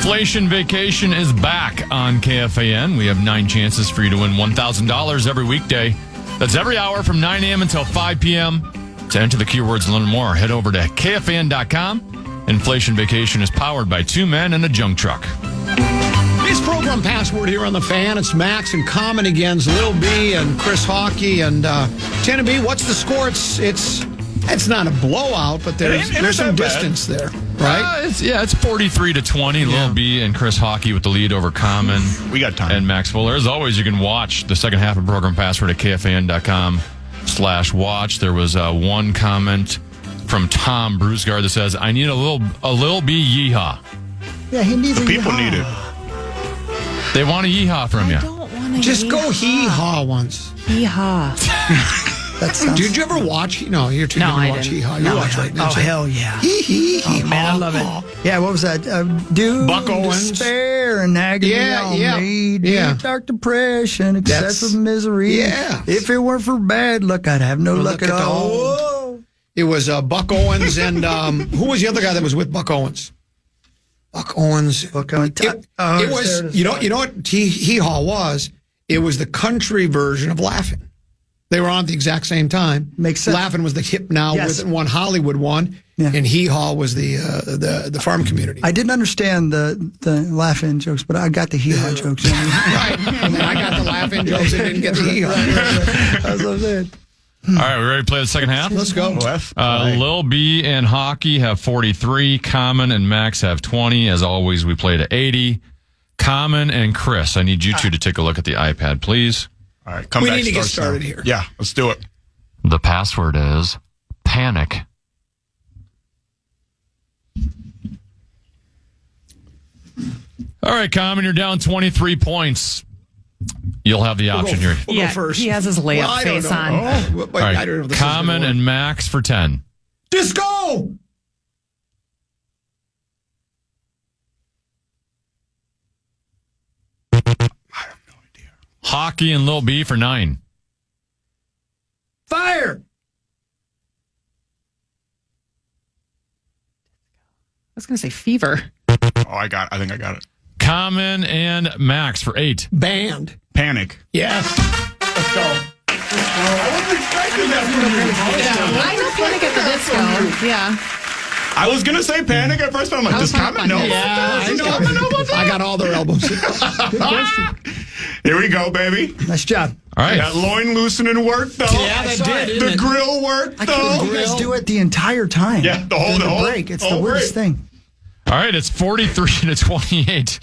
Inflation Vacation is back on KFAN. We have 9 chances for you to win $1,000 every weekday. That's every hour from 9 a.m. until 5 p.m. To enter the keywords and learn more, head over to KFAN.com. Inflation Vacation is powered by 2 men and a junk truck. This program password here on the Fan. It's Max and Common against Lil B and Chris Hockey and Tennessee. What's the score? It's not a blowout, but there's some distance there, right? It's 43-20. Lil B and Chris Hockey with the lead over Common. We got time. And Max Fuller. As always, you can watch the second half of program password at KFAN.com/watch. There was one comment from Tom Brusgard that says, "I need a Lil B yeehaw." Yeah, he needs a People yeehaw. need it. They want a yeehaw from you. I don't want to Just go hee-haw once. Hee-haw. Did you ever watch? No, you're too young to watch Hee-Haw. You watch right now. Oh, hell yeah. Hee-hee-hee. Oh, man, I love it. Yeah, what was that? Dude, Buck Owens. Despair and agony on me. Deep dark depression, excessive misery. Yeah. If it weren't for bad luck, I'd have no luck at all. Whoa. It was Buck Owens and who was the other guy that was with Buck Owens? Buck Owens. Buck Owens. It was, you know what Hee-Haw was? It was the country version of Laughing. They were on at the exact same time. Makes sense. Laughing was the hip now with it, one Hollywood one, and Hee-Haw was the farm community. I didn't understand the Laughing jokes, but I got the Hee-Haw jokes. Right. And then I got the Laughing jokes and didn't get the Hee-Haw. That's what I'm saying. All right, we ready to play the second half? Let's go. Lil B and Hockey have 43. Common and Max have 20. As always, we play to 80. Common and Chris, I need you two to take a look at the iPad, please. All right, we need to get started here. Yeah, let's do it. The password is panic. All right, Common, you're down 23 points. You'll have the option here. We'll go first. He has his layup face on. Oh, wait, all right, I don't know if this Common and Max for 10. Disco! I have no idea. Hockey and Lil B for 9. Fire! I was going to say fever. Oh, I think I got it. Common and Max for 8. Band. Panic. Yes. Let's go. I wasn't expecting that from you. I know Panic at the Disco. Yeah. I was going to say Panic at first, but I'm like, does Common know? Yeah, I know. I got all their albums. Good question. Here we go, baby. Nice job. All right. That loin loosening work, though. Yeah, that did. The grill work, though. You guys do it the entire time. Yeah, the whole break. It's the weirdest thing. All right, it's 43-28.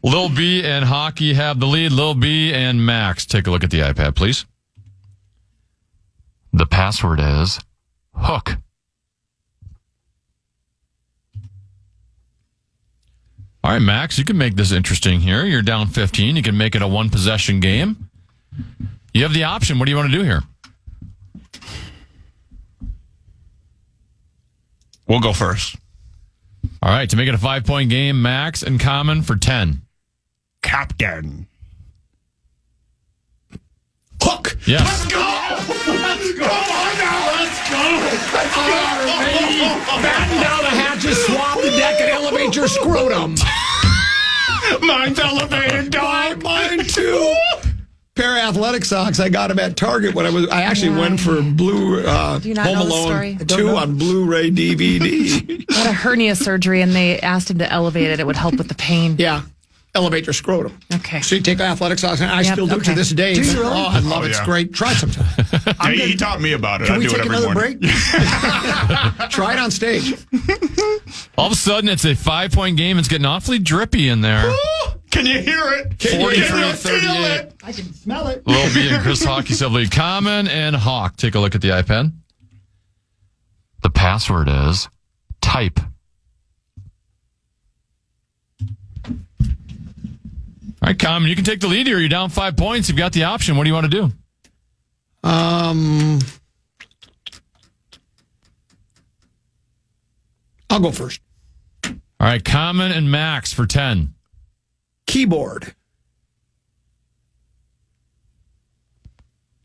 Lil B and Hockey have the lead. Lil B and Max. Take a look at the iPad, please. The password is hook. All right, Max, you can make this interesting here. You're down 15. You can make it a one-possession game. You have the option. What do you want to do here? We'll go first. All right, to make it a 5-point game, Max and Common for 10. Captain. Hook. Yes. Let's go. Let's go. Come on now. Let's go. Let's go, baby. Batten down the hatches, swab the deck, and elevate your scrotum. Mine's elevated, dog. Mine too. Pair of athletic socks. I got them at Target when I actually went for Blue Do you not Home know the Alone story? 2 on Blu-ray DVD. He had a hernia surgery, and they asked him to elevate it. It would help with the pain. Yeah. Elevate your scrotum. Okay. So you take athletic socks, and I still do to this day. Do you really? Oh, I love it. It's great. Try it sometime. He taught me about it. Can I we do it take every another morning. break? Try it on stage. All of a sudden, it's a 5-point game. It's getting awfully drippy in there. Can you hear it? Can you 43-38. feel it? I can smell it. Lil B and Chris Hockey have lead. Common and Hawk. Take a look at the iPad. The password is type. All right, Common, you can take the lead here. You're down 5 points. You've got the option. What do you want to do? I'll go first. All right, Common and Max for 10. Keyboard.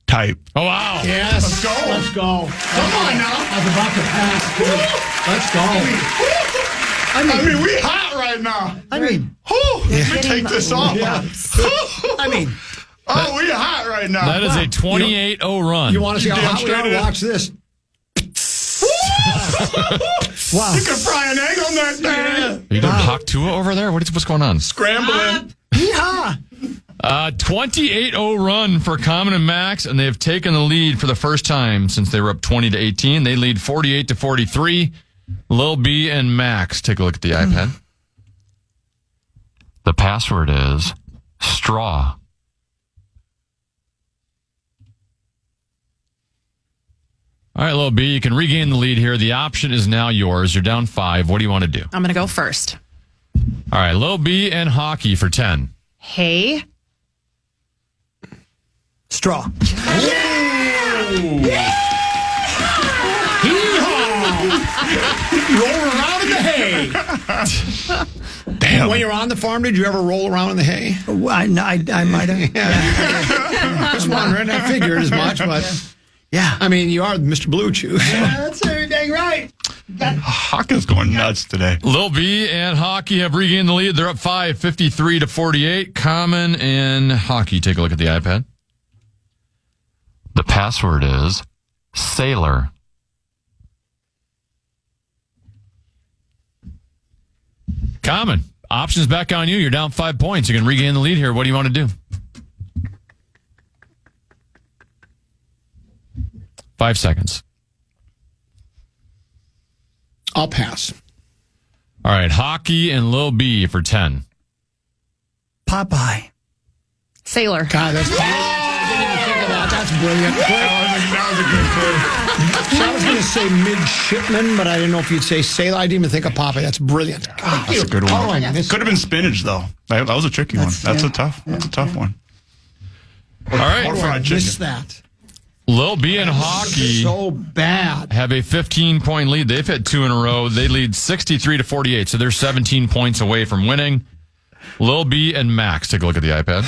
Type. Oh, wow. Yes. Let's go. Let's go. Come on now. I was about to pass. Let's go. I mean, we hot right right now. I mean, Let me take this off. I mean, we're hot right now. That is a 28-0 run. You want to see how hot we are? Watch this. wow. You can fry an egg on that thing. Are you doing Hawk Tua over there? What's going on? Scrambling. Yeehaw. 28-0 run for Common and Max, and they have taken the lead for the first time since they were up 20-18. They lead 48-43. Lil B and Max. Take a look at the iPad. The password is straw. All right, Lil B, you can regain the lead here. The option is now yours. You're down 5. What do you want to do? I'm going to go first. All right, Lil B and Hockey for 10. Hey. Straw. Roll around in the hay. Damn. When you're on the farm, did you ever roll around in the hay? I might have. Just wondering. I figured as much, but Yeah. I mean, you are Mr. Blue Chew. That's dang right. Hawkins going nuts today. Lil B and Hockey have regained the lead. They're up 5, 53-48. Common and Hockey. Take a look at the iPad. The password is sailor. Common. Options back on you. You're down 5 points. You can regain the lead here. What do you want to do? 5 seconds. I'll pass. All right. Hockey and Lil B for 10. Popeye. Sailor. God, that's brilliant. I didn't even think of that. That's brilliant. That was a good clue. I was going to say midshipman, but I didn't know if you'd say sailor. I didn't even think of Popeye. That's brilliant. That's a good one. Oh, I missed Could have been spinach, though. That was a tricky one. That's yeah. a tough one. All right. Or I fried chicken. missed that. Lil B and Hockey So bad. have a 15-point lead. They've hit 2 in a row. They lead 63-48, so they're 17 points away from winning. Lil B and Max, take a look at the iPad.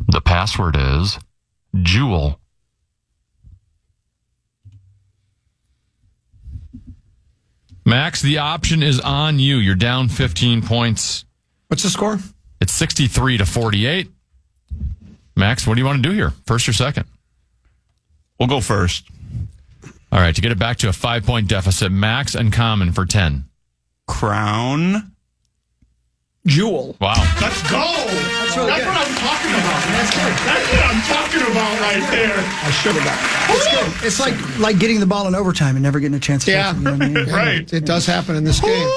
The password is Jewel. Max, the option is on you. You're down 15 points. What's the score? It's 63-48. Max, what do you want to do here? First or second? We'll go first. All right, to get it back to a 5-point deficit, Max and Common for 10. Crown. Jewel. Wow. Let's go. That's really good. what I'm talking about. That's what I'm talking about right there. I should have done. It's like getting the ball in overtime and never getting a chance to Yeah. catch it, you know what I mean? Right. It does happen in this game.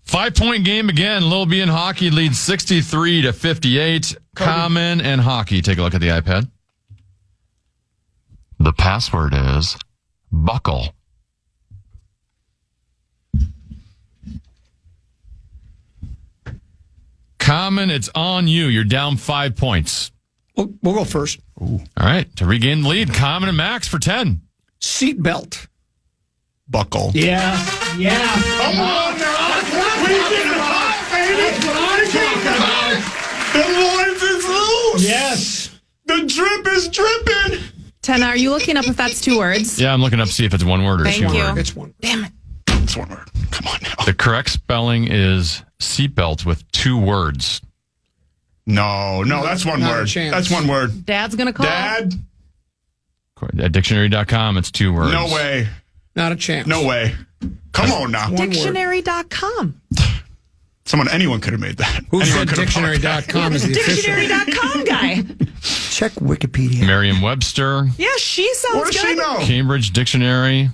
5-point game again. Lil B and Hockey leads 63-58. Common and Hockey. Take a look at the iPad. The password is buckle. Common, it's on you. You're down 5 points. We'll go first. All right. To regain the lead, Common and Max for 10. Seatbelt. Buckle. Yeah. Yeah. Come on now. We get hot, baby. The loins is loose. Yes. The drip is dripping. 10, are you looking up if that's 2 words? Yeah, I'm looking up to see if it's one word or Thank two you. word. It's one. Damn it. It's one word. Come on now. The correct spelling is seatbelt with 2 words. No, that's one Not a word. chance. That's one word. Dad's going to call. Dad, At dictionary.com, it's 2 words. no way. Not a chance. No way. Come on now. One word. Dictionary.com. Anyone could have made that. Who Anyone said could have bought that. dictionary.com is the official? Dictionary.com guy. Check Wikipedia. Merriam-Webster, Yeah, she sounds What does she good. know? Cambridge Dictionary,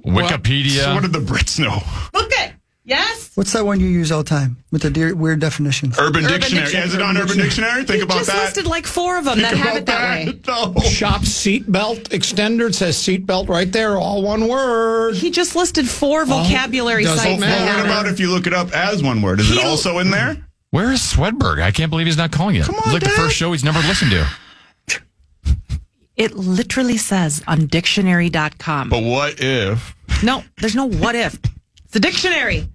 Wikipedia. So what did the Brits know? Look it. Yes. What's that one you use all the time with the weird definitions? Urban Dictionary. Is it on Urban Dictionary? Think about just that. listed like 4 of them that have it that way. No. Shop seatbelt extender. It says seatbelt right there. All one word. He just listed 4 vocabulary doesn't sites that matter. have What it. about if you look it up as one word? Is it also in there? Where is Swedberg? I can't believe he's not calling it. Come on, It's like the Dad. first show he's never listened to. It literally says on dictionary.com. But what if? No, there's no what if. It's a dictionary.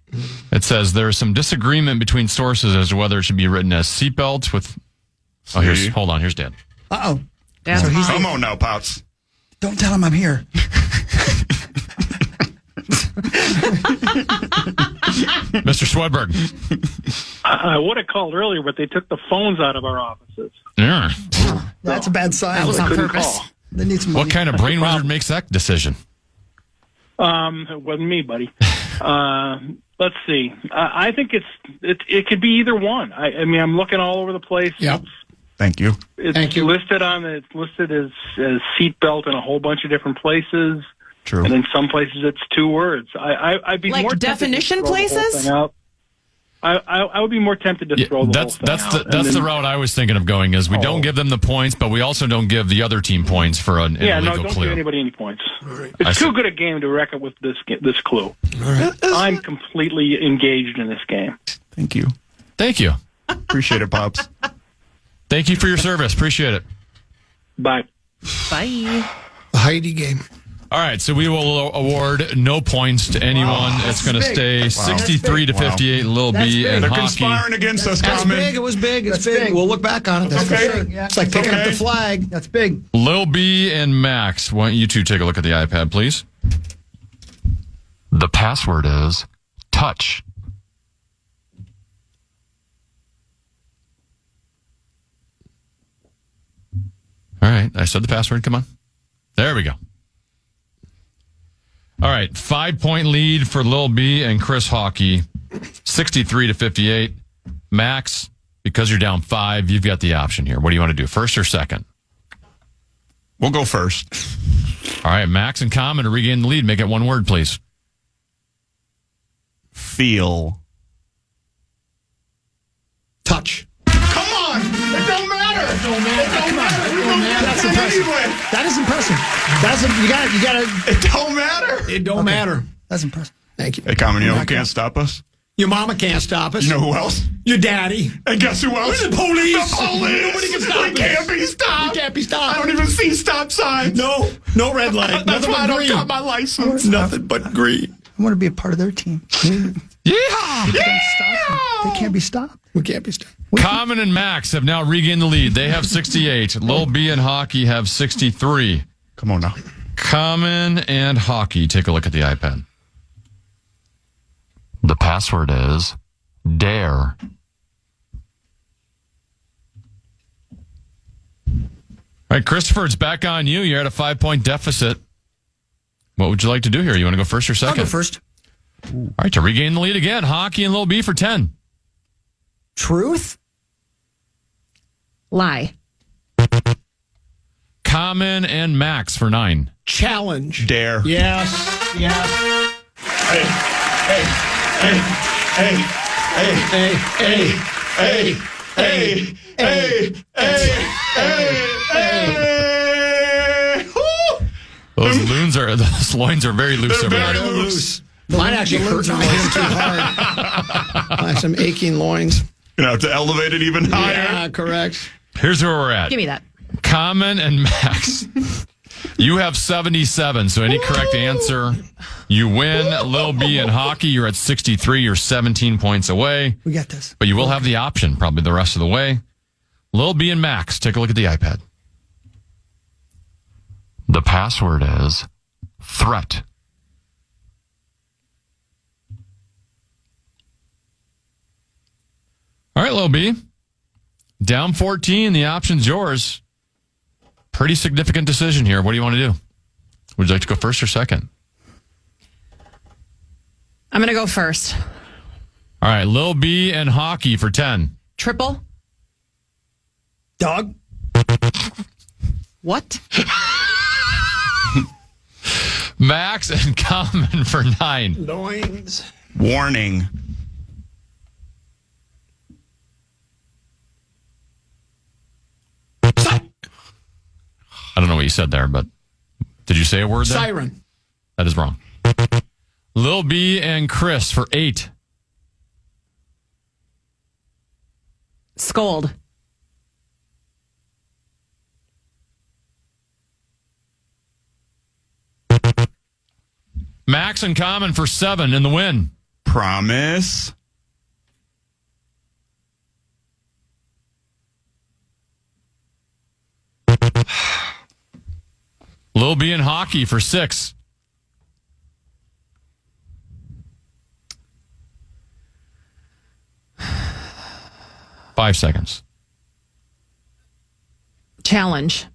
It says there is some disagreement between sources as to whether it should be written as seatbelt with. Oh, See? hold on. Here's Dan. Uh-oh. Dad's he's- Come on now, Pops. Don't tell him I'm here. Mr. Swedberg. I would have called earlier, but they took the phones out of our offices. Yeah. That's a bad sign. That was on Couldn't purpose. call. They need some What money. kind of brain wizard makes that decision? It wasn't me, buddy. Let's see. I think it could be either one. I mean, I'm looking all over the place. Yep. Thank you. It's Thank you. listed as seatbelt in a whole bunch of different places. True. And in some places it's 2 words. I'd be Like more tempted to definition throw the whole places? thing out. I would be more tempted to throw the whole thing out. That's the route I was thinking of going. Is we don't give them the points, but we also don't give the other team points for an illegal don't clue. give anybody any points. Right. It's too good a game to wreck it with this clue. I'm completely engaged in this game. Thank you. Thank you. Appreciate it, Pops. Thank you for your service. Appreciate it. Bye. Bye. The Heidi game. All right, so we will award no points to anyone. It's going to stay 63 to 58. Lil B and They're hockey. conspiring against us, That's Common. big. It was big. It's That's big. big. We'll look back on it. That's Okay. for sure. Yeah. It's like picking up Okay. the flag. That's big. Lil B and Max, why don't you two take a look at the iPad, please? The password is touch. All right, I said the password. Come on. There we go. All right, 5-point lead for Lil B and Chris Hockey, 63 to 58. Max, because you're down 5, you've got the option here. What do you want to do, first or second? We'll go first. All right, Max and Common to regain the lead. Make it one word, please. Feel. Touch. Come on! It don't matter! It don't matter! We don't get That's that impressive. anyway! That is impressive. You got to. It don't matter! It don't matter. That's impressive. Thank you. Hey, Common, you know who can't stop us? Your mama can't stop us. You know who else? Your daddy. And guess who else? The police. The police! Nobody can stop We us. can't be stopped! We can't be stopped. I don't even see stop signs! No red light. That's Nothing why I but don't green. got my license. Nothing but green. I want to be a part of their team. Yeah! They can't be stopped. We can't be stopped. Common and Max have now regained the lead. They have 68. Lil B and Hockey have 63. Come on now. Common and Hockey, take a look at the iPad. The password is dare. All right, Christopher, it's back on you. You're at a 5-point deficit. What would you like to do here? You want to go first or I'll second? go first. All right, to regain the lead again, Hockey and Lil B for 10. Truth. Lie. Common and Max for 9. Challenge. Dare. Yes. Yes. Hey, hey, hey, hey, hey, Hey. hey, hey, hey, hey, hey. Woo! Those loins are very loose They're over very there. loose. Mine actually hurt when I hit them too hard. I have some aching loins. You're going to have to elevate it even higher. Yeah, correct. Here's where we're at. Give me that. Common and Max. You have 77, so any correct answer, you win. Lil B and Hockey, you're at 63. You're 17 points away. We got this. But you will have the option probably the rest of the way. Lil B and Max, take a look at the iPad. The password is threat. All right, Lil B. Down 14. The option's yours. Pretty significant decision here. What do you want to do? Would you like to go first or second? I'm going to go first. All right, Lil B and Hockey for 10. Triple. Dog. What? Max and Common for 9. Loins. Warning. I don't know what you said there, but did you say a word there? Siren. That is wrong. Lil B and Chris for 8. Scold. Max and Common for 7 in the win. Promise. Lil B and Hockey for 6. 5 seconds. Challenge.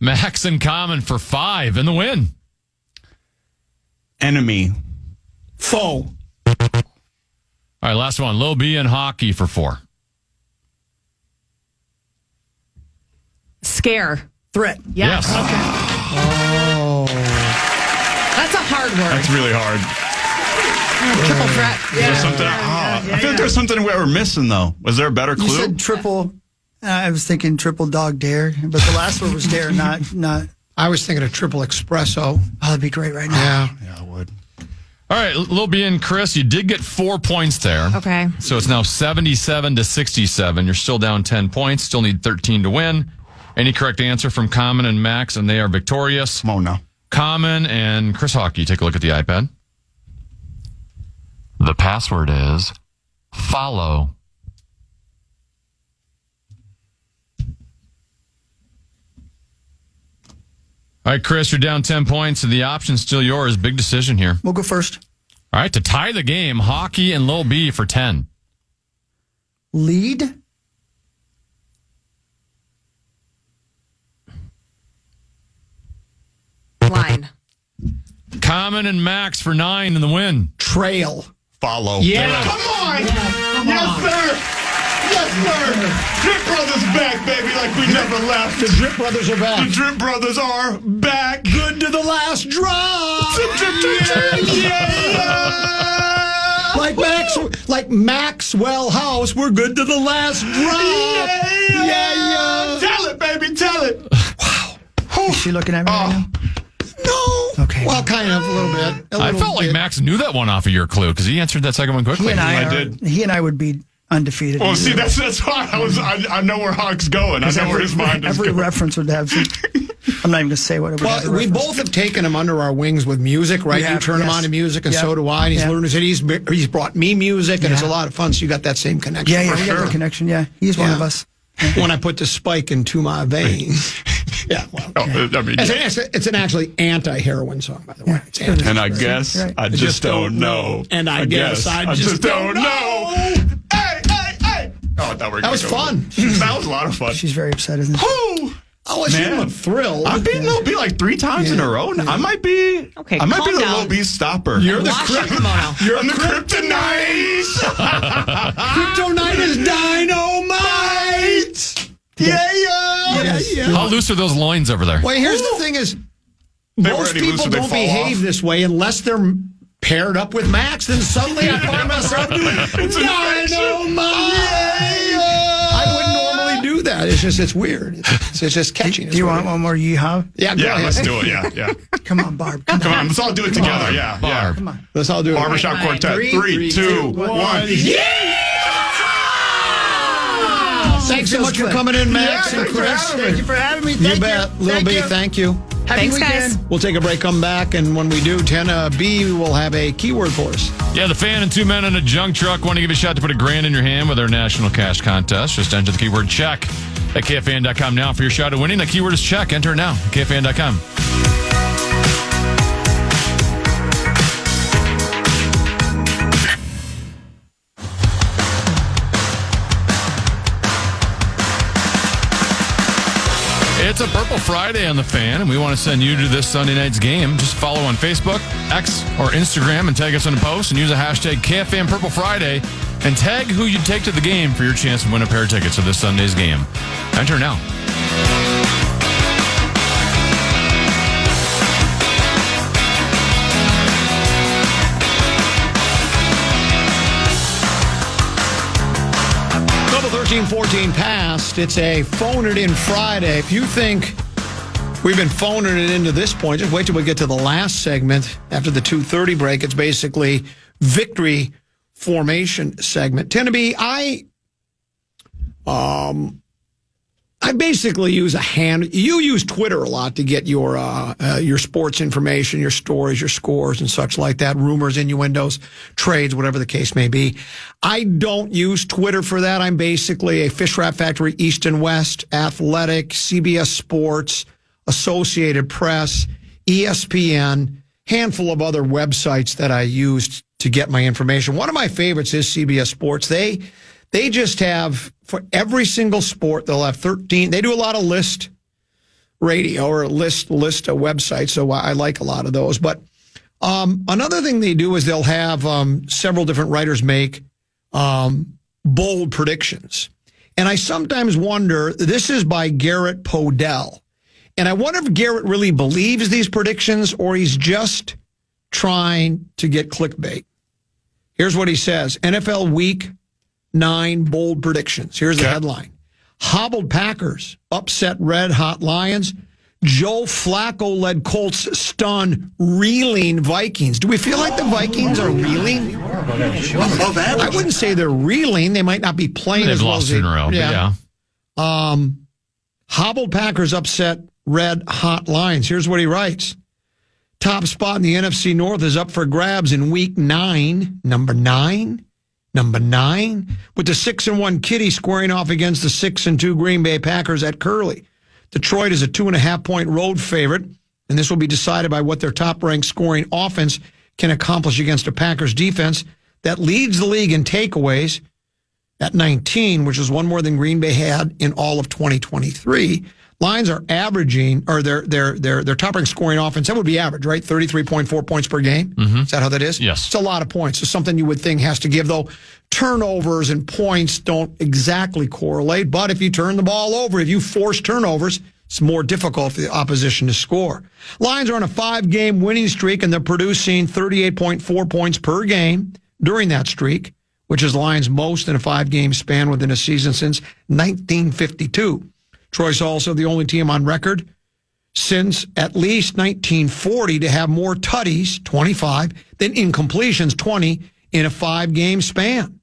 Max and Common for 5 in the win. Enemy. Foe. All right, last one. Lil B and Hockey for 4. Scare. Threat. Yes. Oh. That's a hard word. That's really hard. Triple threat. There's something. I feel like there's something we were missing, though. Was there a better You clue? said triple. I was thinking triple dog dare, but the last one was dare, not. I was thinking of triple espresso. Oh, that'd be great right now. Yeah. Yeah, I would. All right, Lil B and Chris, you did get 4 points there. Okay. So it's now 77 to 67. You're still down 10 points. Still need 13 to win. Any correct answer from Common and Max, and they are victorious. Come on now. Common and Chris Hockey, take a look at the iPad. The password is follow. All right, Chris, you're down 10 points, and the option's still yours. Big decision here. We'll go first. All right, to tie the game, Hockey and Lil B for 10. Lead. Line. Common and Max for 9 in the win. Trail. Follow. Yeah. Come on. Yes, sir. Yes, sir. Drip Brothers back, baby, like we never left. The Drip Brothers are The back. Drip Brothers are back. Good to the last drop. Like Maxwell House, we're good to the last drop. Yeah. Tell it, baby, tell it. Is she looking at me right now? No. Okay. Well, kind of, a little bit. I felt like Max knew that one off of your clue because he answered that second one quickly. He and I would be undefeated. Well, see, that's why I know where Hawk's going. I know where his mind is every going. reference would have. I'm not even gonna say what it would have. Well, we both have taken him under our wings with music, right? Yeah, You turn him yes. on to music, and Yeah. so do I. And he's Yeah. learned it. He's brought me music, and it's a Yeah. lot of fun. So you got that same connection. Yeah, for we sure. got the connection. Yeah, he's one Yeah. of us. When I put the spike into my veins. Yeah, well, I mean, it's an actually anti-heroin song, by the way. It's anti- and I guess Right. I just don't know. And I guess I just don't know. Hey! Oh, that was fun. That was a lot of fun. She's very upset, isn't she? Whew. Oh, she Man. looked thrilled. I've beaten Lil B like 3 times in a row. I might be. Okay, I might be calm the down. Lil B stopper. You're the Wash your kimono. You're the kryptonite. Kryptonite is dynamite. Yeah. How loose are those loins over there? Well, here's the thing is, They most weren't any people looser, they don't fall behave off. this way unless they're paired up with Max. Then suddenly I find myself doing dynamite. I wouldn't normally do that. It's weird. It's just catchy. Do you want one more yeehaw? Yeah, go Yeah, ahead. let's do it. Yeah. Come on, Barb. Come Come on, let's all do it together. Yeah. Come on. Let's all do it. Barbershop Quartet. Three, 3, 2, 1. Thanks so much for coming in, Max and Chris. Thank you for having me. You bet. Lil B, thank you. Happy Thanks, weekend. guys. We'll take a break, come back, and when we do, 10B will have a keyword for us. Yeah, the fan and 2 men in a junk truck want to give you a shot to put $1,000 in your hand with our national cash contest. Just enter the keyword check at KFAN.com now for your shot at winning. The keyword is check. Enter it now at KFAN.com. It's a Purple Friday on the Fan, and we want to send you to this Sunday night's game. Just follow on Facebook, X, or Instagram and tag us on a post and use the hashtag KFAN Purple Friday and tag who you'd take to the game for your chance to win a pair of tickets to this Sunday's game. Enter now. Double 13-14 passed. It's a phone it in Friday. If you think we've been phoning it into this point, just wait till we get to the last segment. After the 2:30 break, it's basically victory formation segment. Tenneby, I basically use you use Twitter a lot to get your sports information, your stories, your scores and such like that, rumors, innuendos, trades, whatever the case may be. I don't use Twitter for that. I'm basically a Fish Wrap Factory, East and West, Athletic, CBS Sports, Associated Press, ESPN, handful of other websites that I used to get my information. One of my favorites is CBS Sports. They just have, for every single sport, they'll have 13. They do a lot of list radio or list websites, so I like a lot of those. But another thing they do is they'll have several different writers make bold predictions. And I sometimes wonder, this is by Garrett Podell, and I wonder if Garrett really believes these predictions or he's just trying to get clickbait. Here's what he says. NFL Week 9 bold predictions. Here's the headline. Hobbled Packers upset Red Hot Lions. Joe Flacco-led Colts stun reeling Vikings. Do we feel like the Vikings are reeling? I wouldn't say they're reeling. They might not be playing as well as they've lost in a row. Yeah. Hobbled Packers upset Red Hot Lions. Here's what he writes. Top spot in the NFC North is up for grabs in Week 9. Number 9, with the 6-1 Kitty squaring off against the 6-2 Green Bay Packers at Curly. Detroit is a 2.5-point road favorite, and this will be decided by what their top-ranked scoring offense can accomplish against a Packers defense that leads the league in takeaways at 19, which is one more than Green Bay had in all of 2023. Lions are averaging, or their top-ranked scoring offense, that would be average, right? 33.4 points per game. Mm-hmm. Is that how that is? Yes. It's a lot of points. It's something you would think has to give, though turnovers and points don't exactly correlate. But if you turn the ball over, if you force turnovers, it's more difficult for the opposition to score. Lions are on a 5-game winning streak, and they're producing 38.4 points per game during that streak, which is the Lions' most in a 5-game span within a season since 1952. Troy's also the only team on record since at least 1940 to have more tutties, 25, than incompletions, 20, in a 5-game span.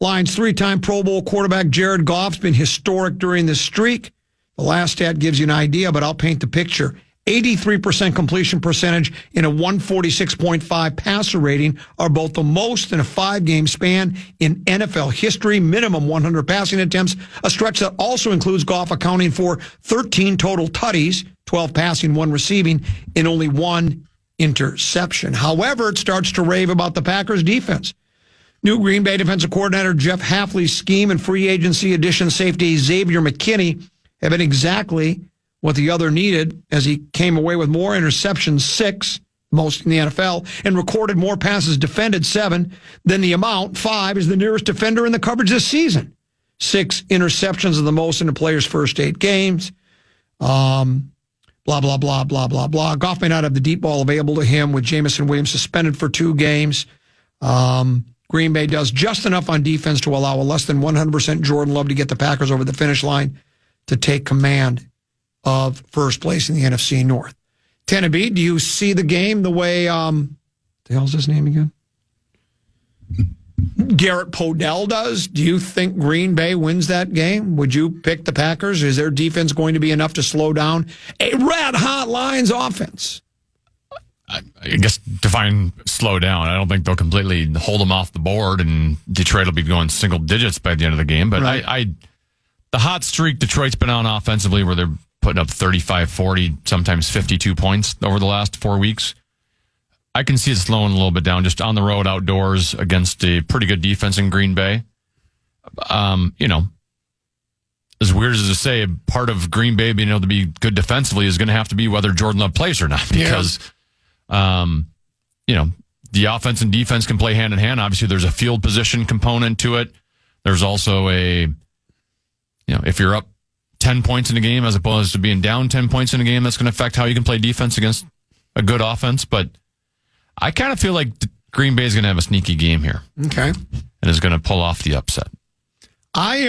Lions' 3-time Pro Bowl quarterback Jared Goff's been historic during this streak. The last stat gives you an idea, but I'll paint the picture. 83% completion percentage and a 146.5 passer rating are both the most in a 5-game span in NFL history. Minimum 100 passing attempts, a stretch that also includes Goff accounting for 13 total tutties, 12 passing, 1 receiving, and only 1 interception. However, it starts to rave about the Packers defense. New Green Bay defensive coordinator Jeff Hafley's scheme and free agency addition safety Xavier McKinney have been exactly what the other needed, as he came away with more interceptions, 6, most in the NFL, and recorded more passes defended, 7, than the amount, 5, is the nearest defender in the coverage this season. 6 interceptions are the most in the player's first 8 games. Blah, blah, blah, blah, blah, blah. Goff may not have the deep ball available to him with Jamison Williams suspended for 2 games. Green Bay does just enough on defense to allow a less than 100% Jordan Love to get the Packers over the finish line to take command of first place in the NFC North. Tennessee, do you see the game the way, the hell's his name again? Garrett Podell does? Do you think Green Bay wins that game? Would you pick the Packers? Is their defense going to be enough to slow down a red-hot Lions offense? I guess define slow down. I don't think they'll completely hold them off the board, and Detroit will be going single digits by the end of the game. But right. The hot streak Detroit's been on offensively, where they're putting up 35, 40, sometimes 52 points over the last 4 weeks. I can see it slowing a little bit down just on the road outdoors against a pretty good defense in Green Bay. As weird as to say, part of Green Bay being able to be good defensively is going to have to be whether Jordan Love plays or not, because, the offense and defense can play hand in hand. Obviously, there's a field position component to it. There's also if you're up 10 points in a game as opposed to being down 10 points in a game, that's going to affect how you can play defense against a good offense. But I kind of feel like Green Bay is going to have a sneaky game here. Okay. And is going to pull off the upset. I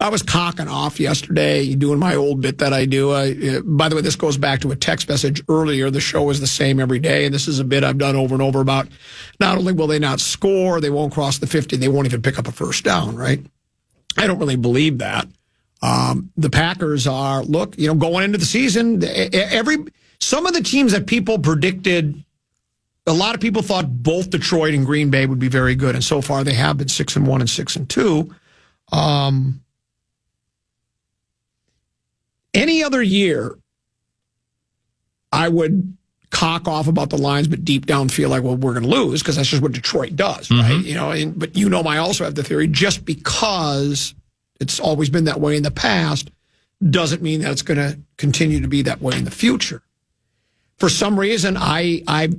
was cocking off yesterday doing my old bit that I do. By the way, this goes back to a text message earlier. The show is the same every day, and this is a bit I've done over and over about not only will they not score, they won't cross the 50, they won't even pick up a first down, right? I don't really believe that. The Packers are, going into the season, some of the teams that people predicted, a lot of people thought both Detroit and Green Bay would be very good, and so far they have been 6-1 and 6-2. Any other year, I would cock off about the Lions, but deep down feel like, well, we're going to lose because that's just what Detroit does, right? But I also have the theory, just because it's always been that way in the past doesn't mean that it's going to continue to be that way in the future. For some reason, I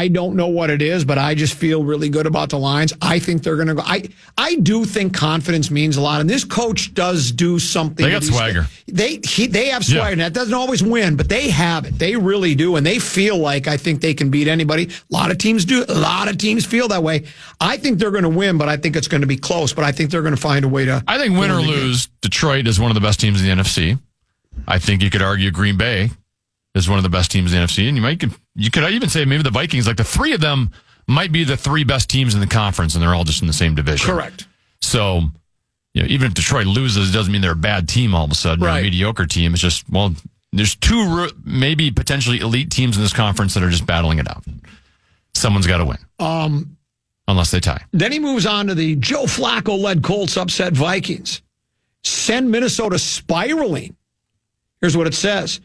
don't know what it is, but I just feel really good about the Lions. I think they're going to go. I do think confidence means a lot, and this coach does do something. They got swagger. They have swagger. And that doesn't always win, but they have it. They really do, and they feel like I think they can beat anybody. A lot of teams do. A lot of teams feel that way. I think they're going to win, but I think it's going to be close. But I think they're going to find a way to. I think win or lose, Detroit is one of the best teams in the NFC. I think you could argue Green Bay is one of the best teams in the NFC, and you could even say maybe the Vikings, like the three of them might be the three best teams in the conference, and they're all just in the same division. Correct. So, even if Detroit loses, it doesn't mean they're a bad team all of a sudden, or a mediocre team. It's just, there's two maybe potentially elite teams in this conference that are just battling it out. Someone's got to win. Unless they tie. Then he moves on to the Joe Flacco-led Colts upset Vikings. Send Minnesota spiraling. Here's what it says.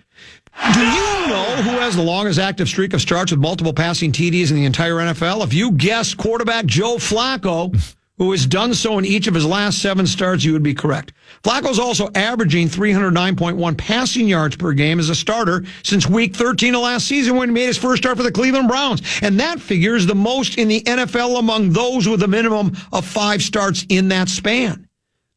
Do you know who has the longest active streak of starts with multiple passing TDs in the entire NFL? If you guessed quarterback Joe Flacco, who has done so in each of his last 7 starts, you would be correct. Flacco's also averaging 309.1 passing yards per game as a starter since week 13 of last season when he made his first start for the Cleveland Browns. And that figure is the most in the NFL among those with a minimum of 5 starts in that span.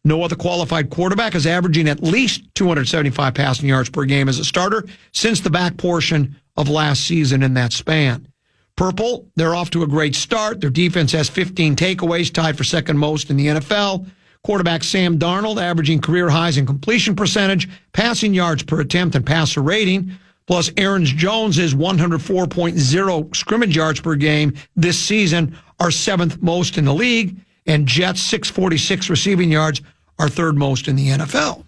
No other qualified quarterback is averaging at least 275 passing yards per game as a starter since the back portion of last season in that span. Purple, they're off to a great start. Their defense has 15 takeaways, tied for second most in the NFL. Quarterback Sam Darnold averaging career highs in completion percentage, passing yards per attempt, and passer rating. Plus, Aaron Jones' 104.0 scrimmage yards per game this season are 7th most in the league. And Jets' 646 receiving yards are 3rd most in the NFL.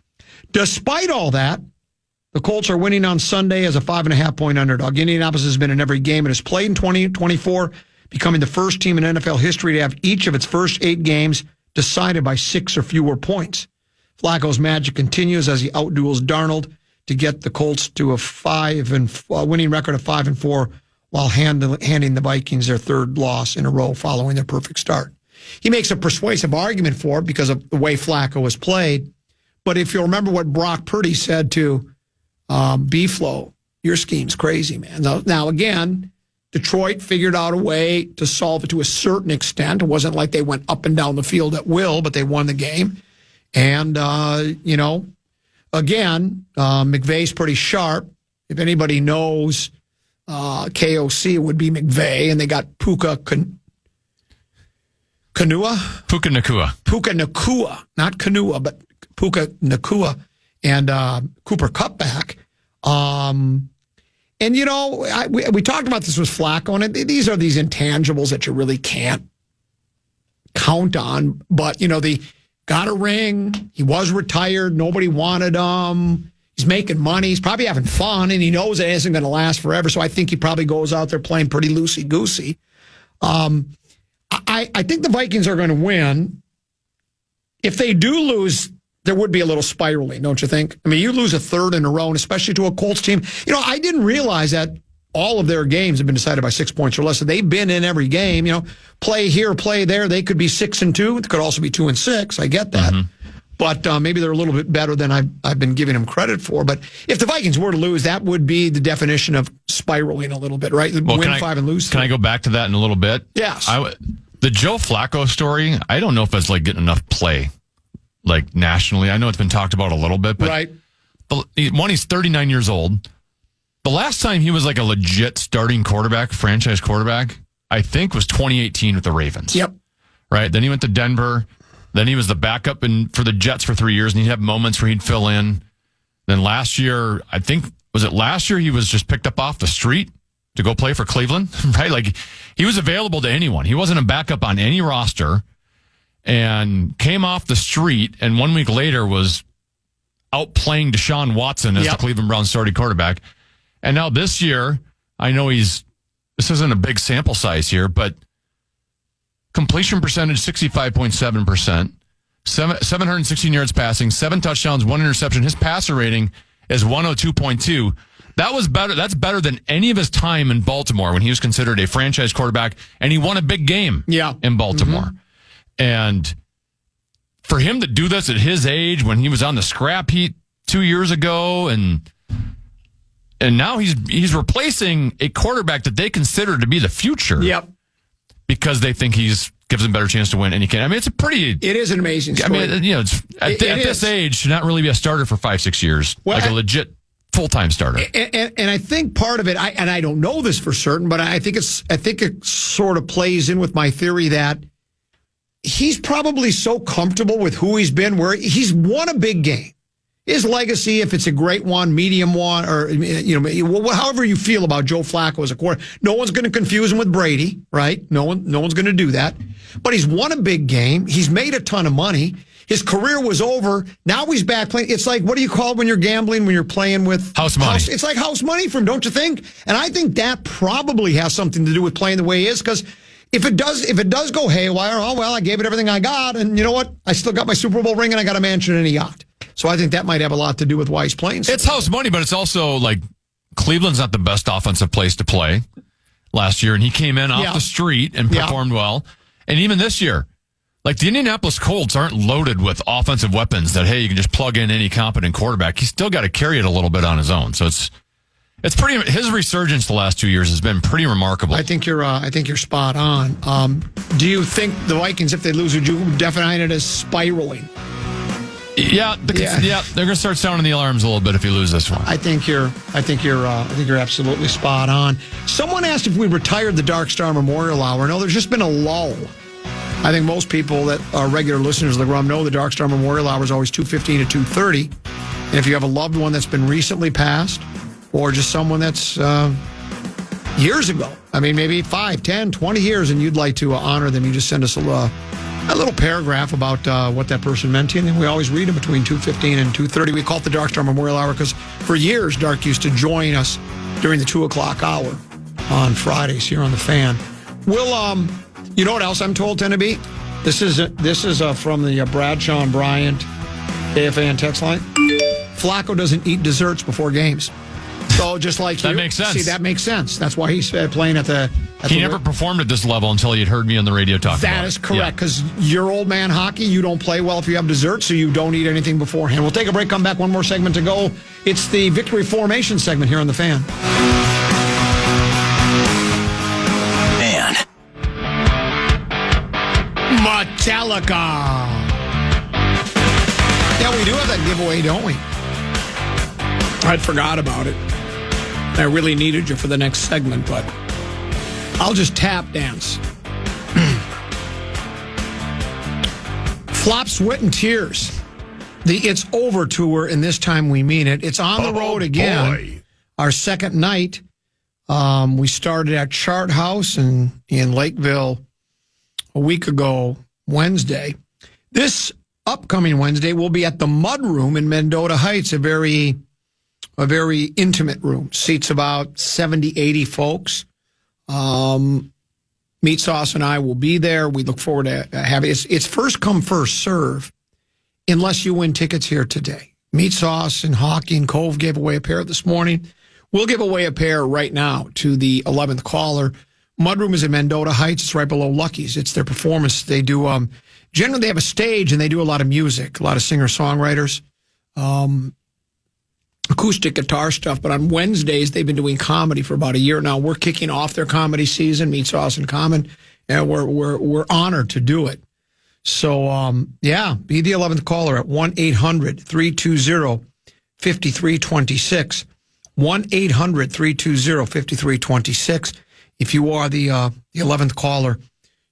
Despite all that, the Colts are winning on Sunday as a 5.5-point underdog. Indianapolis has been in every game it has played in 2024, becoming the first team in NFL history to have each of its first 8 games decided by 6 or fewer points. Flacco's magic continues as he outduels Darnold to get the Colts to a winning record of 5-4 while handing the Vikings their 3rd loss in a row following their perfect start. He makes a persuasive argument for it because of the way Flacco has played. But if you remember what Brock Purdy said to B-Flow, your scheme's crazy, man. Now, again, Detroit figured out a way to solve it to a certain extent. It wasn't like they went up and down the field at will, but they won the game. And, again, McVay's pretty sharp. If anybody knows KOC, it would be McVay. And they got Puka Nacua, not Kanua, but Puka Nacua and Cooper Kupp back. We talked about this with Flacco, and these are these intangibles that you really can't count on. But, they got a ring. He was retired. Nobody wanted him. He's making money. He's probably having fun, and he knows it isn't going to last forever. So I think he probably goes out there playing pretty loosey-goosey. I think the Vikings are going to win. If they do lose, there would be a little spiraling, don't you think? I mean, you lose a 3rd in a row, and especially to a Colts team. I didn't realize that all of their games have been decided by 6 points or less. So they've been in every game. Play here, play there. They could be 6-2. It could also be 2-6. I get that. Mm-hmm. But maybe they're a little bit better than I've been giving them credit for. But if the Vikings were to lose, that would be the definition of spiraling a little bit, right? Well, win 5 and lose 3. Can I go back to that in a little bit? Yes. The Joe Flacco story, I don't know if it's getting enough play, nationally. I know it's been talked about a little bit, but right. He's 39 years old. The last time he was a legit starting quarterback, franchise quarterback, I think was 2018 with the Ravens. Yep. Right? Then he went to Denver. Then he was the backup for the Jets for 3 years, and he'd have moments where he'd fill in. Then last year, I think, was it last year he was just picked up off the street to go play for Cleveland, right? He was available to anyone. He wasn't a backup on any roster and came off the street, and 1 week later was out playing Deshaun Watson as the Cleveland Browns starting quarterback. And now this year, I know this isn't a big sample size here, but completion percentage, 65.7%, 716 yards passing, 7 touchdowns, 1 interception. His passer rating is 102.2. That was better. That's better than any of his time in Baltimore when he was considered a franchise quarterback and he won a big game in Baltimore. Mm-hmm. And for him to do this at his age when he was on the scrap heap 2 years ago and now he's replacing a quarterback that they consider to be the future. Yep. Because they think gives them a better chance to win. And he can. I mean, it is an amazing story. I mean, it's, at this age, should not really be a starter for 5-6 years. Well, like a legit full-time starter. And I think part of it, I don't know this for certain, but I think it sort of plays in with my theory that he's probably so comfortable with who he's been, where he's won a big game. His legacy, if it's a great one, medium one, or however you feel about Joe Flacco as a quarterback, no one's going to confuse him with Brady, right? No one's going to do that. But he's won a big game. He's made a ton of money. His career was over. Now he's back playing. It's like, what do you call it when you're gambling, when you're playing with house money? It's like house money for him, don't you think? And I think that probably has something to do with playing the way he is, because if it does go haywire, oh well, I gave it everything I got, and you know what? I still got my Super Bowl ring and I got a mansion and a yacht. So I think that might have a lot to do with why he's playing. It's house money, but it's also like Cleveland's not the best offensive place to play last year, and he came in off the street and performed well. And even this year, like the Indianapolis Colts aren't loaded with offensive weapons that, hey, you can just plug in any competent quarterback. He's still got to carry it a little bit on his own. So it's pretty. His resurgence the last 2 years has been pretty remarkable. I think you're spot on. Do you think the Vikings, if they lose, would you define it as spiraling? Yeah, they're going to start sounding the alarms a little bit if you lose this one. I think you're absolutely spot on. Someone asked if we retired the Dark Star Memorial Hour. No, there's just been a lull. I think most people that are regular listeners of the Grum know the Dark Star Memorial Hour is always 2:15 to 2:30. And if you have a loved one that's been recently passed, or just someone that's years ago, I mean, maybe 5, 10, 20 years, and you'd like to honor them, you just send us a little paragraph about what that person meant to you, and then we always read them between 2:15 and 2:30. We call it the Dark Star Memorial Hour because for years, Dark used to join us during the 2 o'clock hour on Fridays here on the Fan. We'll, you know what else I'm told, Tennessee? This is from the Bradshaw and Bryant KFAN text line. Flacco doesn't eat desserts before games. So just like that makes sense. See, that makes sense. That's why he's playing at the. He never performed at this level until he had heard me on the radio talk about it. That is correct, because your old man hockey, you don't play well if you have dessert, so you don't eat anything beforehand. We'll take a break, come back, one more segment to go. It's the Victory Formation segment here on The Fan. Metallica. Yeah, we do have that giveaway, don't we? I'd forgot about it. I really needed you for the next segment, but I'll just tap dance. Flop, Sweat, and Tears. The It's Over tour, and this time we mean it. It's on the road again. Boy. Our second night. We started at Chart House in Lakeville a week ago, Wednesday. This upcoming Wednesday, we'll be at the Mud Room in Mendota Heights, a very intimate room. Seats about 70, 80 folks. Meat Sauce and I will be there. We look forward to having it. It's first come, first serve, unless you win tickets here today. Meat Sauce and Hockey and Cove gave away a pair this morning. We'll give away a pair right now to the 11th caller. Mudroom is in Mendota Heights. It's right below Lucky's. It's their performance. They do, generally they have a stage and they do a lot of music, a lot of singer-songwriters, acoustic guitar stuff. But on Wednesdays, they've been doing comedy for about a year now. We're kicking off their comedy season, Meat Sauce and Common, and we're honored to do it. So, be the 11th caller at 1-800-320-5326. 1-800-320-5326. If you are the 11th caller,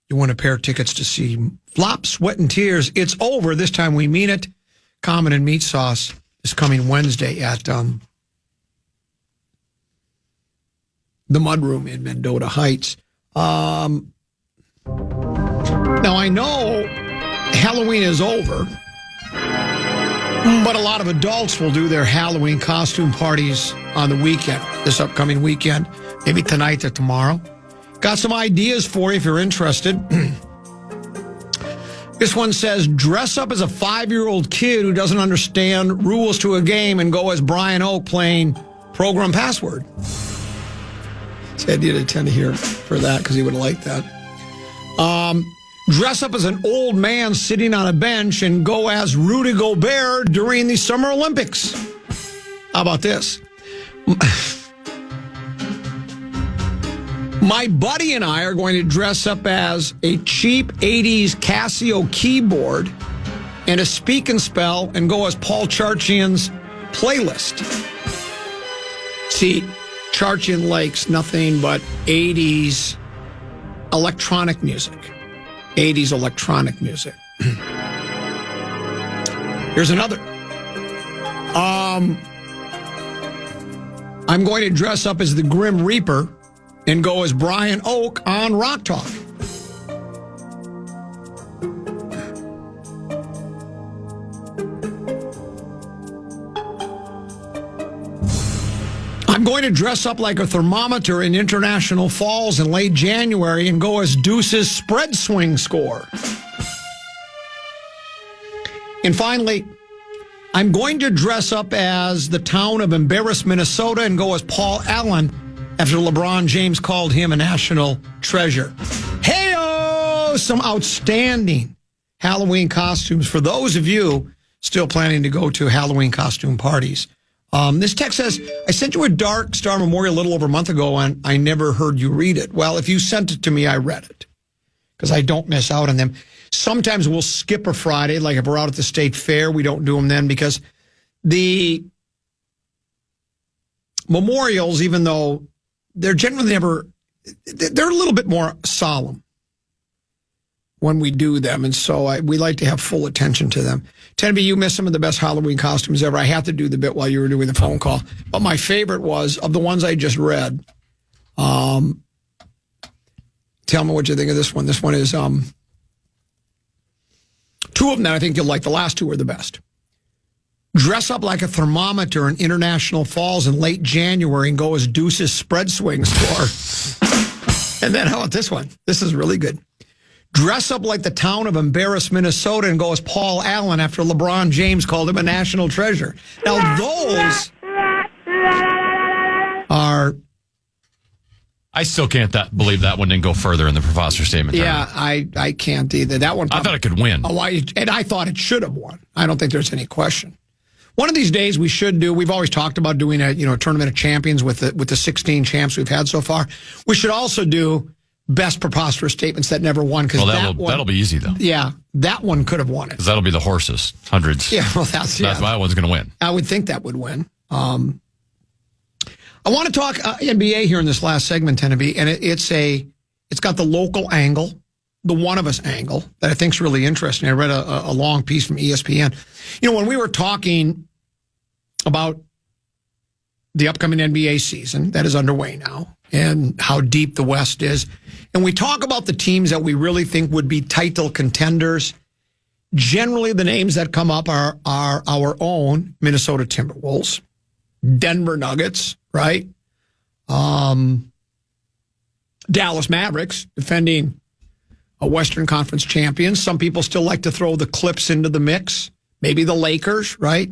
you win a pair of tickets to see Flop, Sweat, and Tears. It's over. This time we mean it. Common and Meat Sauce is coming Wednesday at the Mudroom in Mendota Heights. Now, I know Halloween is over, but a lot of adults will do their Halloween costume parties on the weekend, this upcoming weekend, maybe tonight or tomorrow. Got some ideas for you if you're interested. This one says, dress up as a 5-year-old kid who doesn't understand rules to a game and go as Brian Oak playing program password. So I did attend here for that because he would like that. Dress up as an old man sitting on a bench and go as Rudy Gobert during the Summer Olympics. How about this? My buddy and I are going to dress up as a cheap 80s Casio keyboard and a speak and spell and go as Paul Charchian's playlist. See, Charchian likes nothing but 80s electronic music. 80s electronic music. Here's another. I'm going to dress up as the Grim Reaper and go as Brian Oak on Rock Talk. I'm going to dress up like a thermometer in International Falls in late January and go as Deuce's spread swing score. And finally, I'm going to dress up as the town of Embarrass, Minnesota, and go as Paul Allen after LeBron James called him a national treasure. Hey-oh! Some outstanding Halloween costumes for those of you still planning to go to Halloween costume parties. This text says, I sent you a Dark Star Memorial a little over a month ago, and I never heard you read it. Well, if you sent it to me, I read it because I don't miss out on them. Sometimes we'll skip a Friday, like if we're out at the state fair, we don't do them then because the memorials, even though they're generally never, they're a little bit more solemn when we do them. And so we like to have full attention to them. Tenby, you missed some of the best Halloween costumes ever. I had to do the bit while you were doing the phone call. But my favorite was, of the ones I just read, tell me what you think of this one. This one is two of them that I think you'll like. The last two are the best. Dress up like a thermometer in International Falls in late January and go as Deuce's spread swing score. And then how about this one? This is really good. Dress up like the town of Embarrass, Minnesota, and go as Paul Allen after LeBron James called him a national treasure. Now, those are... I still can't believe that one didn't go further in the Professor Statement. Yeah, I can't either. That one... I thought it could win. Oh, and I thought it should have won. I don't think there's any question. One of these days we should do, we've always talked about doing a tournament of champions with the 16 champs we've had so far. We should also do best preposterous statements that never won. Well, that'll be easy, though. Yeah, that one could have won it. Because that'll be the horses, hundreds. Yeah, well, that's why that one's going to win. I would think that would win. I want to talk NBA here in this last segment, Tenby, and it's got the local angle, the one of us angle that I think is really interesting. I read a long piece from ESPN. When we were talking about the upcoming NBA season that is underway now and how deep the West is, and we talk about the teams that we really think would be title contenders, generally the names that come up are our own Minnesota Timberwolves, Denver Nuggets, right? Dallas Mavericks, defending a Western Conference champions. Some people still like to throw the Clips into the mix. Maybe the Lakers, right?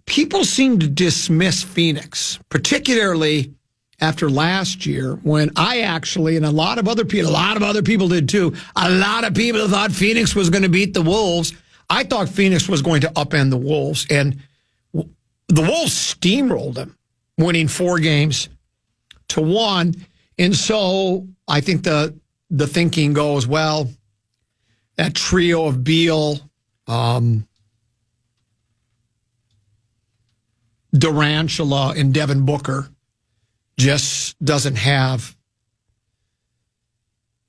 People seem to dismiss Phoenix, particularly after last year when I actually, and a lot of other people did too, a lot of people thought Phoenix was going to beat the Wolves. I thought Phoenix was going to upend the Wolves, and the Wolves steamrolled them, winning 4-1. And so I think the thinking goes, well, that trio of Beal, Durantula, and Devin Booker just doesn't have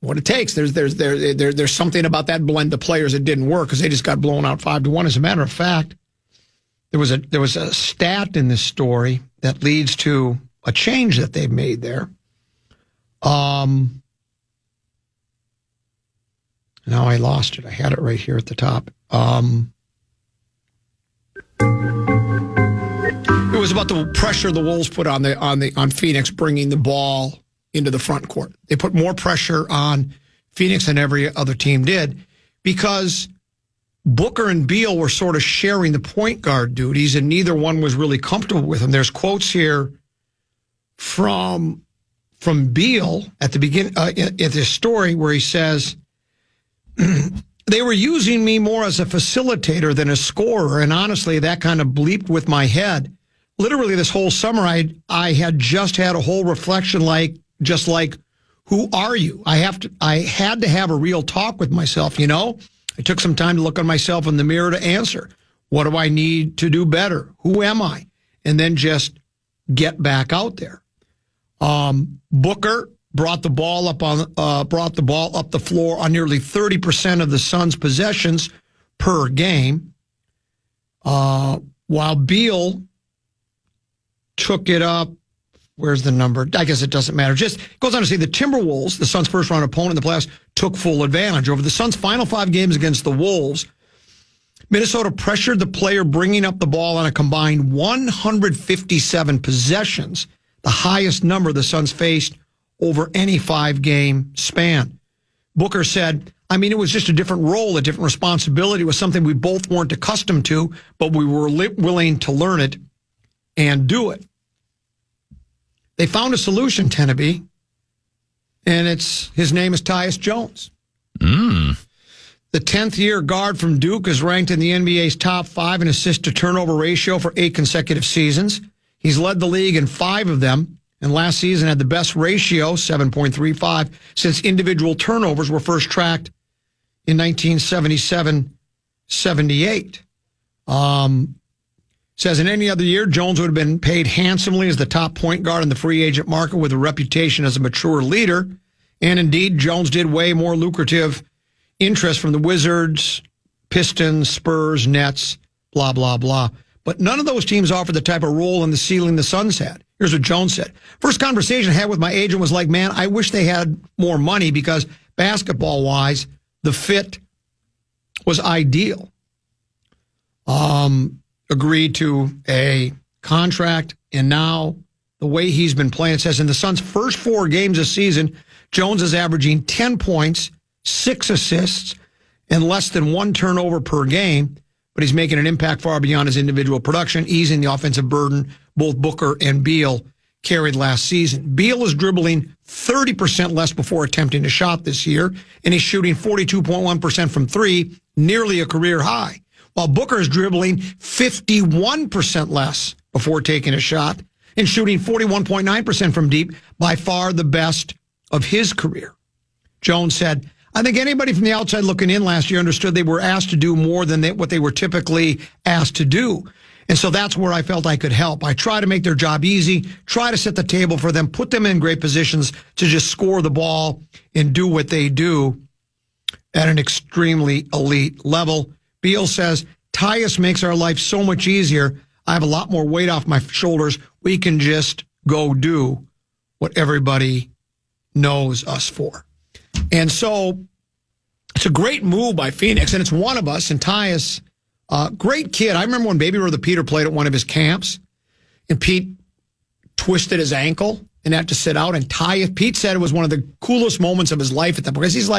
what it takes. There's something about that blend of players that didn't work because they just got blown out 5-1. As a matter of fact, there was a stat in this story that leads to a change that they've made there. Now I lost it. I had it right here at the top. It was about the pressure the Wolves put on Phoenix bringing the ball into the front court. They put more pressure on Phoenix than every other team did because Booker and Beal were sort of sharing the point guard duties, and neither one was really comfortable with him. There's quotes here from Beal at the beginning at this story where he says, they were using me more as a facilitator than a scorer, and honestly, that kind of bleeped with my head. Literally, this whole summer, I had just had a whole reflection, just like, who are you? I had to have a real talk with myself, you know? I took some time to look at myself in the mirror to answer. What do I need to do better? Who am I? And then just get back out there. Booker brought the ball up the floor on nearly 30% of the Suns' possessions per game, while Beal took it up. Where's the number? I guess it doesn't matter. Just goes on to say the Timberwolves, the Suns' first-round opponent in the playoffs, took full advantage. Over the Suns' final 5 games against the Wolves, Minnesota pressured the player bringing up the ball on a combined 157 possessions, the highest number the Suns faced over any 5-game span. Booker said, it was just a different role, a different responsibility. It was something we both weren't accustomed to, but we were willing to learn it and do it. They found a solution, Tenneby, and his name is Tyus Jones. The 10th-year guard from Duke is ranked in the NBA's top 5 in assist-to-turnover ratio for 8 consecutive seasons. He's led the league in 5 of them, and last season had the best ratio, 7.35, since individual turnovers were first tracked in 1977-78. Says in any other year, Jones would have been paid handsomely as the top point guard in the free agent market with a reputation as a mature leader. And indeed, Jones did way more lucrative interest from the Wizards, Pistons, Spurs, Nets, blah, blah, blah. But none of those teams offered the type of role in the ceiling the Suns had. Here's what Jones said. First conversation I had with my agent was like, man, I wish they had more money because basketball-wise, the fit was ideal. Agreed to a contract, and now the way he's been playing, it says in the Suns' first 4 games this season, Jones is averaging 10 points, 6 assists, and less than 1 turnover per game, but he's making an impact far beyond his individual production, easing the offensive burden both Booker and Beal carried last season. Beal is dribbling 30% less before attempting a shot this year, and he's shooting 42.1% from 3, nearly a career high. While Booker is dribbling 51% less before taking a shot and shooting 41.9% from deep, by far the best of his career. Jones said, I think anybody from the outside looking in last year understood they were asked to do more than what they were typically asked to do. And so that's where I felt I could help. I try to make their job easy, try to set the table for them, put them in great positions to just score the ball and do what they do at an extremely elite level. Beal says, Tyus makes our life so much easier. I have a lot more weight off my shoulders. We can just go do what everybody knows us for. And so it's a great move by Phoenix, and it's one of us. And Tyus, great kid. I remember when Baby Brother Peter played at one of his camps, and Pete twisted his ankle and had to sit out. And Pete said it was one of the coolest moments of his life at that, because he's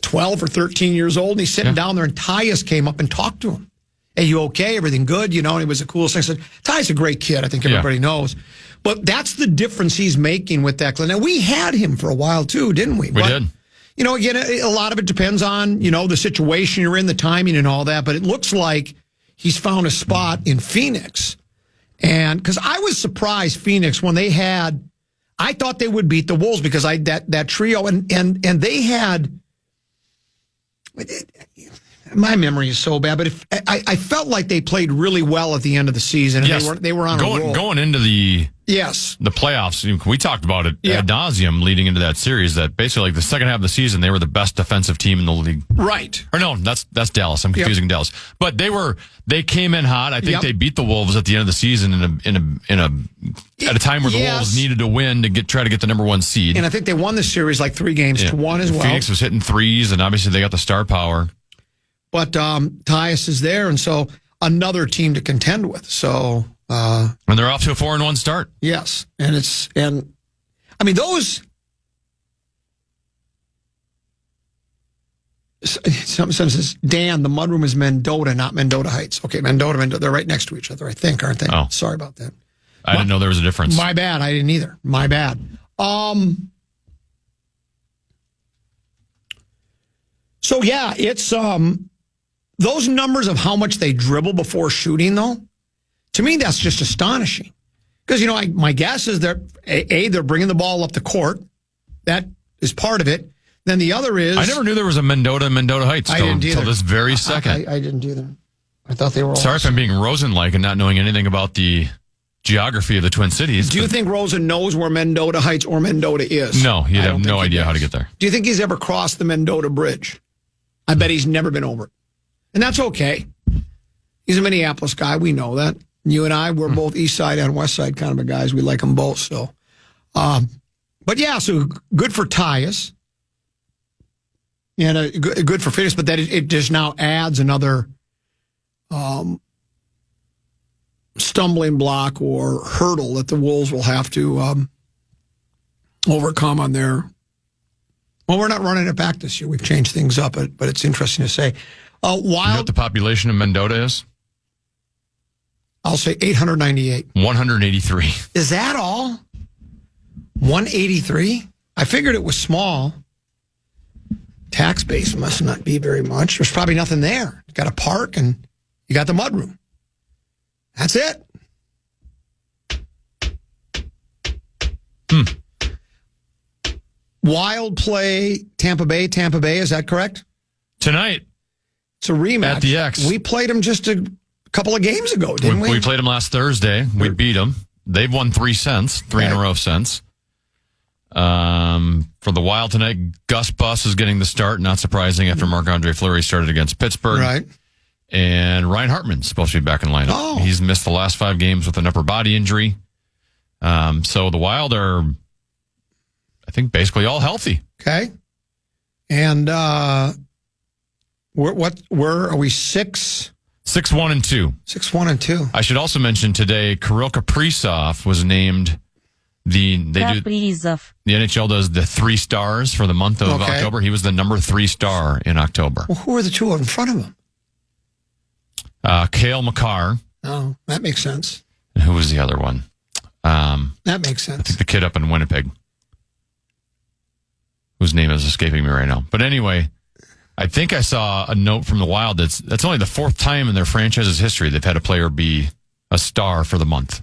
12 or 13 years old, and he's sitting down there, and Tyus came up and talked to him. Hey, you okay? Everything good? And it was the coolest thing. I said, Tyus a great kid. I think everybody knows. But that's the difference he's making with that. Now, we had him for a while, too, didn't we? We did. Again, a lot of it depends on, the situation you're in, the timing and all that. But it looks like he's found a spot in Phoenix. And because I was surprised, Phoenix, when they had, I thought they would beat the Wolves because that trio, and they had, my memory is so bad, but I felt like they played really well at the end of the season. And they were on a roll. Going into the playoffs, we talked about it ad nauseum leading into that series, that basically the second half of the season, they were the best defensive team in the league. Right. Or no, that's Dallas. I'm confusing Dallas. But they came in hot. I think they beat the Wolves at the end of the season at a time where the Wolves needed to win to try to get the number 1 seed. And I think they won the series 3-1 as well. Phoenix was hitting threes, and obviously they got the star power. But Tyus is there, and so another team to contend with. So and they're off to a 4-1 start. Yes, and those. Something says, Dan, the mudroom is Mendota, not Mendota Heights. Okay, Mendota. They're right next to each other, I think, aren't they? Oh. Sorry about that. I didn't know there was a difference. My bad. I didn't either. My bad. So, yeah, it's those numbers of how much they dribble before shooting, though, to me, that's just astonishing. Because, my guess is they're bringing the ball up the court. That is part of it. Then the other is... I never knew there was a Mendota Heights until this very second. I didn't either. I thought they were all... Sorry if I'm being Rosen-like and not knowing anything about the geography of the Twin Cities. Do you think Rosen knows where Mendota Heights or Mendota is? No, he'd have no idea how to get there. Do you think he's ever crossed the Mendota Bridge? I bet he's never been over it. And that's okay. He's a Minneapolis guy. We know that. You and I, we're both East Side and West Side kind of guys. We like them both. So, but yeah, so good for Tyus. And good for Phineas, but that it just now adds another stumbling block or hurdle that the Wolves will have to overcome on their... Well, we're not running it back this year. We've changed things up, but it's interesting to say. You know what the population of Mendota is? I'll say 898. 183. Is that all? 183? I figured it was small. Tax base must not be very much. There's probably nothing there. You got a park and you got the mudroom. That's it. Wild play Tampa Bay, is that correct? Tonight. It's a rematch. At the X. We played them just a couple of games ago, didn't we? We played them last Thursday. We beat them. They've won three in a row since. For the Wild tonight, Gus Buss is getting the start, not surprising after Marc-Andre Fleury started against Pittsburgh. Right. And Ryan Hartman's supposed to be back in lineup. Oh. He's missed the last 5 games with an upper body injury. So the Wild are, I think, basically all healthy. Okay. And where are we? 6-1-2. 6-1-2. I should also mention today, Kirill Kaprizov was named the NHL does the 3 stars for the month of October. He was the number 3 star in October. Well, who are the two in front of him? Cale Makar. Oh, that makes sense. And who was the other one? That makes sense. I think the kid up in Winnipeg, whose name is escaping me right now. But anyway, I think I saw a note from the Wild that's only the 4th time in their franchise's history they've had a player be a star for the month.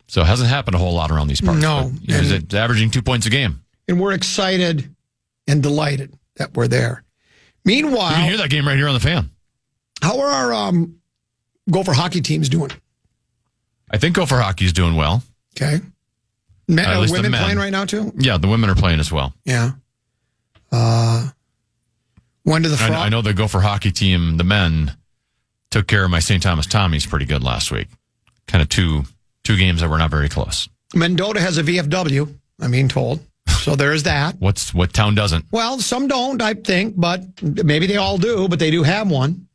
So it hasn't happened a whole lot around these parts. No. He's averaging 2 points a game. And we're excited and delighted that we're there. Meanwhile... You can hear that game right here on the fan. How are our Gopher hockey teams doing? I think Gopher hockey is doing well. Okay. Are women playing right now, too? Yeah, the women are playing as well. Yeah. When do the Frogs... I know the Gopher hockey team, the men, took care of my St. Thomas Tommies pretty good last week. Kind of two games that were not very close. Mendota has a VFW, I'm being told. So there's that. What town doesn't? Well, some don't, I think, but maybe they all do, but they do have one.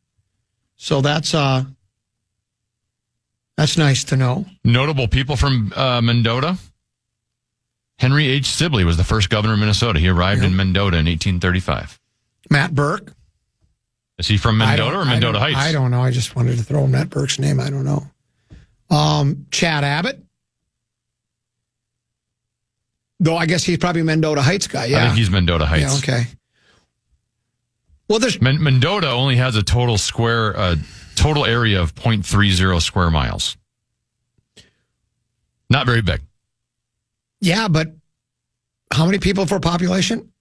So that's nice to know. Notable people from Mendota. Henry H. Sibley was the first governor of Minnesota. He arrived in Mendota in 1835. Matt Burke. Is he from Mendota or Mendota Heights? I don't know. I just wanted to throw Matt Burke's name. I don't know. Chad Abbott. Though I guess he's probably a Mendota Heights guy. Yeah. I think he's Mendota Heights. Yeah, okay. Well, there's Mendota only has a total area of 0.30 square miles. Not very big. Yeah, but how many people for population?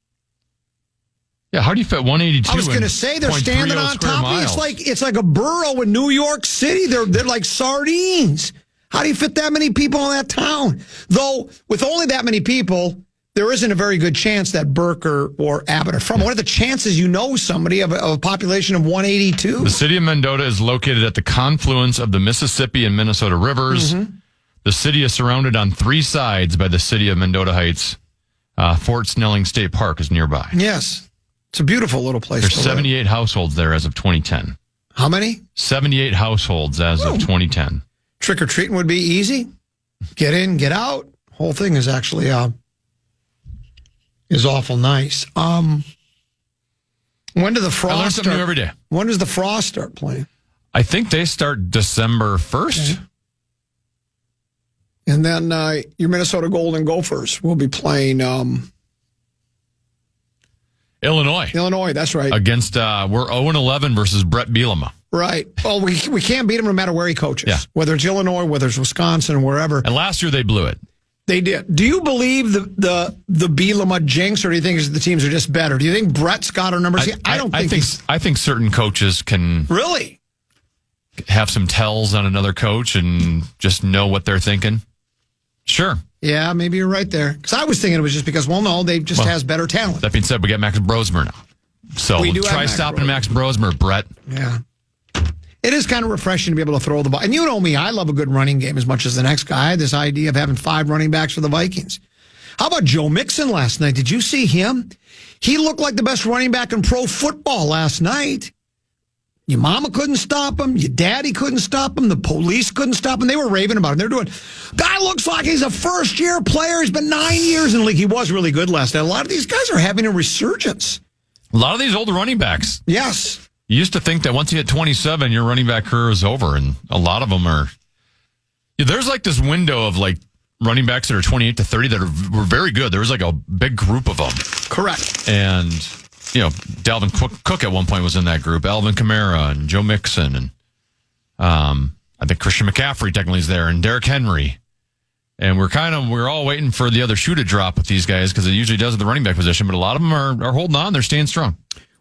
Yeah, how do you fit 182? I was going to say they're standing on top of it. It's like a borough in New York City. They're like sardines. How do you fit that many people in that town? Though with only that many people, there isn't a very good chance that Burke or Abbott are from. What are the chances you know somebody of a population of 182? The city of Mendota is located at the confluence of the Mississippi and Minnesota rivers. Mm-hmm. The city is surrounded on 3 sides by the city of Mendota Heights. Fort Snelling State Park is nearby. Yes. It's a beautiful little place. There's 78 households there as of 2010. How many? 78 households as of 2010. Trick-or-treating would be easy. Get in, get out. Whole thing is actually is awful nice. When do the I learn Frost something new every day. When does the Frost start playing? I think they start December 1st. Okay. And then your Minnesota Golden Gophers will be playing Illinois. Illinois, that's right. Against, we're 0-11 versus Brett Bielema. Right. Well, we can't beat him no matter where he coaches. Yeah. Whether it's Illinois, whether it's Wisconsin, wherever. And last year they blew it. They did. Do you believe the Bielema jinx, or do you think the teams are just better? Do you think Brett's got our numbers? I think certain coaches can really have some tells on another coach and just know what they're thinking. Sure. Yeah, maybe you're right there. Because I was thinking it was just because, they just has better talent. That being said, we got Max Brosmer now. So try stopping Max Brosmer, Brett. Yeah. It is kind of refreshing to be able to throw the ball. And you know me, I love a good running game as much as the next guy. I had this idea of having 5 running backs for the Vikings. How about Joe Mixon last night? Did you see him? He looked like the best running back in pro football last night. Your mama couldn't stop him. Your daddy couldn't stop him. The police couldn't stop him. They were raving about him. They're doing, guy looks like he's a first-year player. He's been 9 years in the league. He was really good last night. A lot of these guys are having a resurgence. A lot of these older running backs. Yes. You used to think that once you hit 27, your running back career is over, and a lot of them are. Yeah, there's like this window of like running backs that are 28 to 30 that were very good. There was like a big group of them. Correct. And, Dalvin Cook at one point was in that group. Alvin Kamara and Joe Mixon. And I think Christian McCaffrey technically is there, and Derrick Henry. And we're all waiting for the other shoe to drop with these guys because it usually does at the running back position, but a lot of them are holding on. They're staying strong.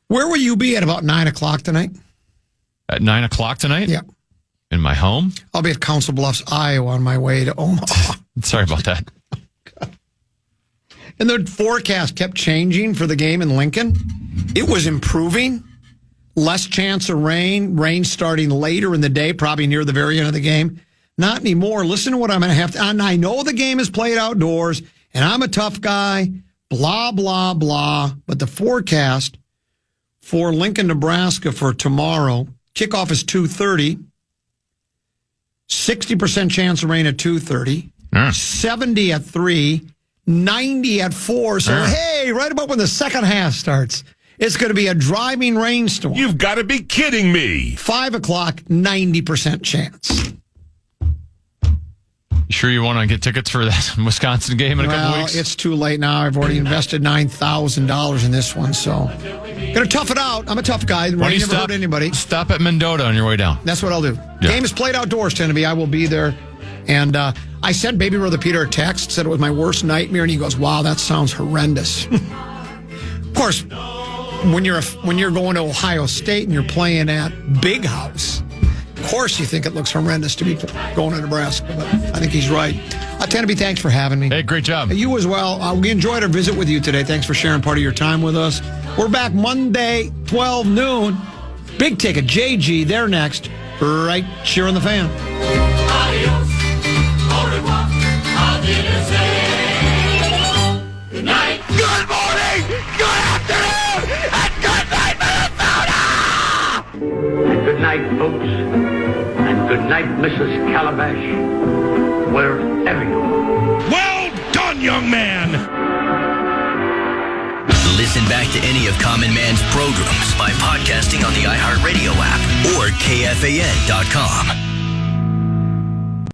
Where will you be at about 9 o'clock tonight? At 9 o'clock tonight? Yeah. In my home? I'll be at Council Bluffs, Iowa on my way to Omaha. Sorry about that. And the forecast kept changing for the game in Lincoln. It was improving. Less chance of rain starting later in the day, probably near the very end of the game. Not anymore. Listen to what I'm going to have to. And I know the game is played outdoors, and I'm a tough guy, blah, blah, blah. But the forecast for Lincoln, Nebraska for tomorrow, kickoff is 2:30. 60% chance of rain at 2:30. 70 at 3. 90 at 4. So, hey, right about when the second half starts, it's going to be a driving rainstorm. You've got to be kidding me. 5 o'clock, 90% chance. You sure you want to get tickets for that Wisconsin game in a couple weeks? It's too late now. I've already invested $9,000 in this one, so gonna tough it out. I'm a tough guy. Rain never hurt anybody. Stop at Mendota on your way down. That's what I'll do. Yeah. Game is played outdoors, Tennessee. I will be there. And I sent Baby Brother Peter a text, said it was my worst nightmare, and he goes, "Wow, that sounds horrendous." Of course, when you're going to Ohio State and you're playing at Big House, of course you think it looks horrendous to be going to Nebraska, but I think he's right. Tennessee, thanks for having me. Hey, great job. You as well. We enjoyed our visit with you today. Thanks for sharing part of your time with us. We're back Monday, 12 noon. Big Ticket, JG, they're next, right here on the Fan. Adios, au revoir, auf Wiedersehen. Good night. Good morning, good afternoon, and good night, Minnesota! And good night, folks. And good night, Mrs. Calabash. Wherever you are. Well done, young man! Listen back to any of Common Man's programs by podcasting on the iHeartRadio app or KFAN.com.